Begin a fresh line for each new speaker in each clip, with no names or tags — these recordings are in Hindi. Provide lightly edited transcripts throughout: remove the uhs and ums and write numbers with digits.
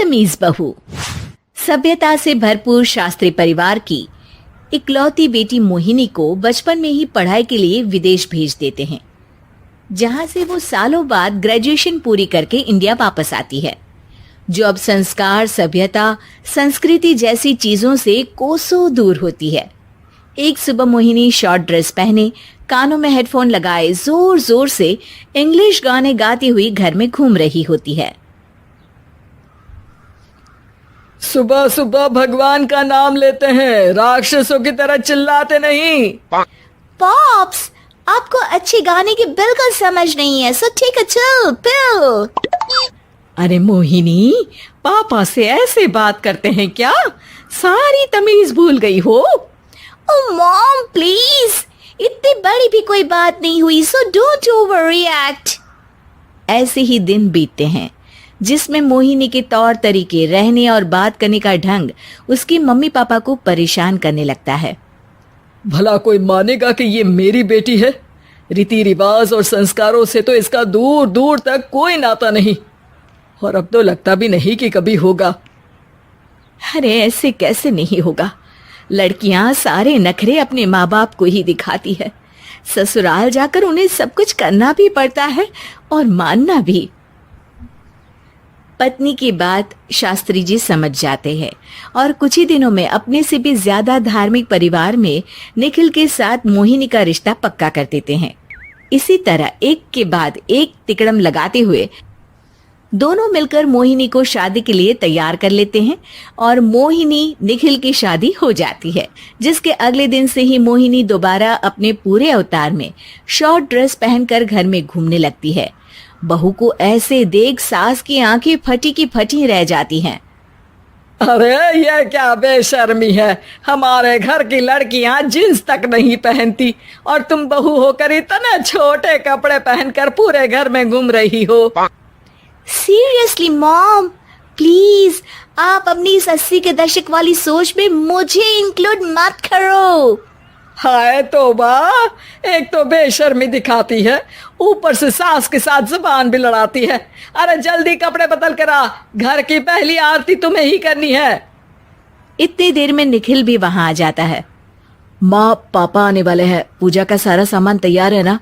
बदतमीज बहू। सभ्यता से भरपूर शास्त्री परिवार की इकलौती बेटी मोहिनी को बचपन में ही पढ़ाई के लिए विदेश भेज देते हैं, जहां से वो सालों बाद ग्रेजुएशन पूरी करके इंडिया वापस आती है, जो अब संस्कार, सभ्यता, संस्कृति जैसी चीजों से कोसों दूर होती है। एक सुबह मोहिनी शॉर्ट ड्रेस पहने, कानों में हेडफोन लगाए जोर जोर से इंग्लिश गाने गाती हुई घर में घूम रही होती है।
सुबह सुबह भगवान का नाम लेते हैं, राक्षसों की तरह चिल्लाते नहीं।
पॉप्स, आपको अच्छे गाने की बिल्कुल समझ नहीं है, सो ठीक है, चिल पिल।
अरे मोहिनी, पापा से ऐसे बात करते हैं क्या? सारी तमीज भूल गई हो।
ओह मॉम प्लीज, इतनी बड़ी भी कोई बात नहीं हुई, सो डोंट ओवर रिएक्ट। ऐसे ही दिन बीतते हैं जिसमें मोहिनी के तौर तरीके, रहने और बात करने का ढंग उसकी मम्मी पापा को परेशान करने लगता है।
भला कोई मानेगा कि ये मेरी बेटी है? रीति रिवाज और संस्कारों से तो इसका दूर दूर तक कोई नाता नहीं, और अब तो लगता भी नहीं कि कभी होगा।
अरे ऐसे कैसे नहीं होगा? लड़कियां सारे नखरे अपने माँ बाप को ही दिखाती है। ससुराल जाकर उन्हें सब कुछ करना भी पड़ता है और मानना भी। पत्नी की बात शास्त्री जी समझ जाते हैं और कुछ ही दिनों में अपने से भी ज्यादा धार्मिक परिवार में निखिल के साथ मोहिनी का रिश्ता पक्का कर देते हैं। इसी तरह एक के बाद एक तिकड़म लगाते हुए दोनों मिलकर मोहिनी को शादी के लिए तैयार कर लेते हैं और मोहिनी निखिल की शादी हो जाती है, जिसके अगले दिन से ही मोहिनी दोबारा अपने पूरे अवतार में शॉर्ट ड्रेस पहनकर घर में घूमने लगती है। बहू को ऐसे देख सास की आंखें फटी की फटी रह जाती हैं।
अरे ये क्या बेशर्मी है, हमारे घर की लड़कियां जींस तक नहीं पहनती और तुम बहू होकर इतने छोटे कपड़े पहनकर पूरे घर में घूम रही हो।
सीरियसली मॉम, प्लीज आप अपनी इस 80 के दशक वाली सोच में मुझे इंक्लूड मत करो।
हाय तौबा, एक तो बेशर्मी दिखाती है, ऊपर से सास के साथ जुबान भी लड़ाती है। अरे जल्दी कपड़े बदल कर आ, घर की पहली आरती तुम्हें ही करनी है।
इतनी देर में निखिल भी वहां आ जाता है।
माँ, पापा आने वाले हैं, पूजा का सारा सामान तैयार है ना?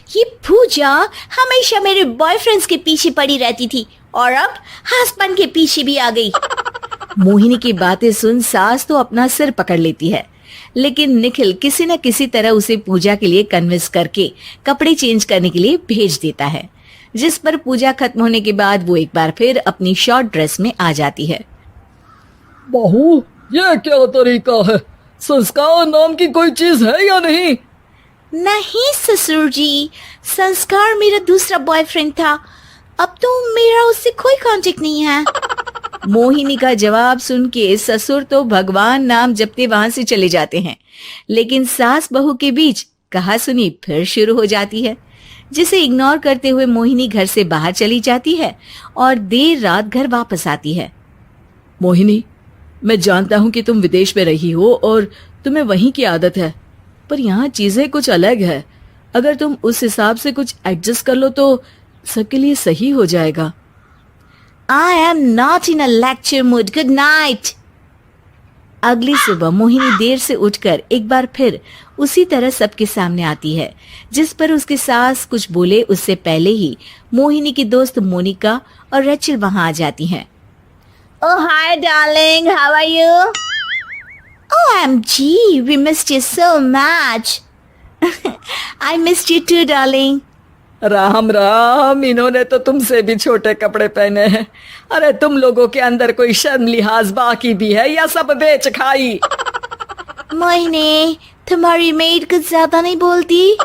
ये पूजा हमेशा मेरे बॉयफ्रेंड्स के पीछे पड़ी रहती थी और अब हस्बैंड के पीछे भी आ गई। मोहिनी की बातें सुन सास तो अपना सिर पकड़ लेती है, लेकिन निखिल किसी न किसी तरह उसे पूजा के लिए कन्विंस करके कपड़े चेंज करने के लिए भेज देता है, जिस पर पूजा खत्म होने के बाद वो एक बार फिर अपनी शॉर्ट ड्रेस में आ जाती है।
बहू, ये क्या तरीका है? संस्कार नाम की कोई चीज है या नहीं?
नहीं ससुर जी, संस्कार मेरा दूसरा बॉयफ्रेंड था, अब तो मेरा उससे कोई कांटेक्ट नहीं है। मोहिनी का जवाब सुन के ससुर तो भगवान नाम जपते वहां से चले जाते हैं, लेकिन सास बहू के बीच कहासुनी फिर शुरू हो जाती है, जिसे इग्नोर करते हुए मोहिनी घर से बाहर चली जाती है और देर रात घर वापस आती है।
मोहिनी, मैं जानता हूँ कि तुम विदेश में रही हो और तुम्हें वहीं की आदत है, पर यहाँ चीजें कुछ अलग है। अगर तुम उस हिसाब से कुछ एडजस्ट कर लो तो सबके लिए सही हो जाएगा।
I am not in a lecture mood. Good night. अगली सुबह मोहिनी देर से उठकर एक बार फिर उसी तरह सबके सामने आती है, जिस पर उसकी सास कुछ बोले उससे पहले ही मोहिनी की दोस्त मोनिका और रेचल वहां आ जाती हैं। Oh hi darling, how are you? OMG, we missed you so much. I missed you too darling.
Ram Ram, इन्होंने तो तुमसे भी छोटे कपड़े पहने हैं। अरे तुम लोगों के अंदर कोई शर्म लिहाज बाकी भी है या सब बेच खाई?
मोहिनी, तुम्हारी मेड कुछ ज्यादा नहीं बोलती।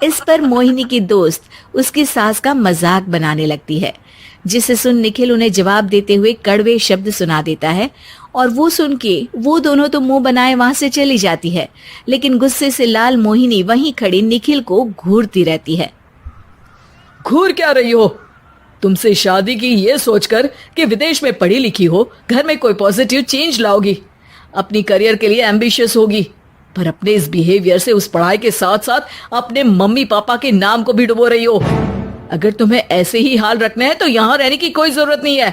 इस पर मोहिनी की दोस्त उसकी सास का मजाक बनाने लगती है, जिसे सुन निखिल उन्हें जवाब देते हुए कड़वे शब्द सुना देता है और वो सुन के वो दोनों तो मुंह बनाए वहां से चली जाती है, लेकिन गुस्से से लाल मोहिनी वहीं खड़ी निखिल को घूरती रहती है।
घूर क्या रही हो? तुमसे शादी की ये सोचकर कि विदेश में पढ़ी लिखी हो, घर में कोई पॉजिटिव चेंज लाओगी, अपनी करियर के लिए एम्बिशियस होगी, पर अपने इस बिहेवियर से उस पढ़ाई के साथ साथ अपने मम्मी पापा के नाम को भी डुबो रही हो। अगर तुम्हें ऐसे ही हाल रखना है तो यहाँ रहने की कोई जरूरत नहीं है।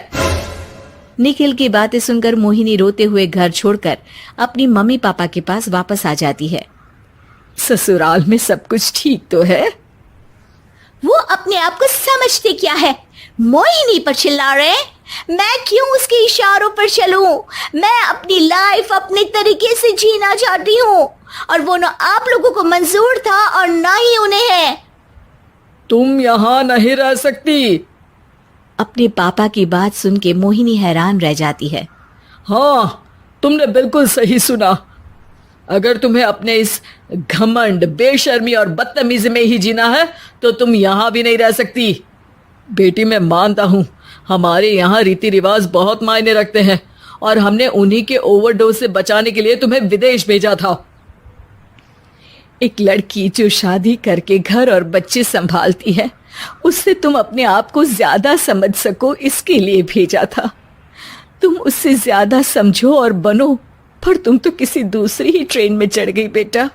निखिल की बातें सुनकर मोहिनी रोते हुए घर छोड़कर अपनी मम्मी पापा के पास वापस आ जाती है।
ससुराल में सब कुछ ठीक तो है?
वो अपने आप को समझते क्या है? मोहिनी पर चिल्ला रहे हैं? मैं क्यों उसके इशारों पर चलूं? मैं अपनी लाइफ अपने तरीके से जीना चाहती हूँ और वो ना आप लोगों को मंजूर था और ना ही उन्हें है।
तुम यहाँ नहीं रह सकती।
अपने पापा की बात सुन के मोहिनी हैरान रह जाती है।
हाँ, तुमने बिल्कुल सही सुना। अगर तुम्हें अपने इस घमंड, बेशर्मी और बदतमीजी में ही जीना है तो तुम यहाँ भी नहीं रह सकती। बेटी, मैं मानता हूँ हमारे यहाँ रीति रिवाज बहुत मायने रखते हैं और हमने उन्हीं के ओवरडोज से बचाने के लिए तुम्हें विदेश भेजा था।
एक लड़की जो शादी करके घर और बच्चे संभालती है, उससे तुम अपने आप को ज्यादा समझ सको इसके लिए भेजा था। तुम उससे ज्यादा समझो और बनो, पर तुम तो किसी दूसरी ही ट्रेन में चढ़ गई बेटा।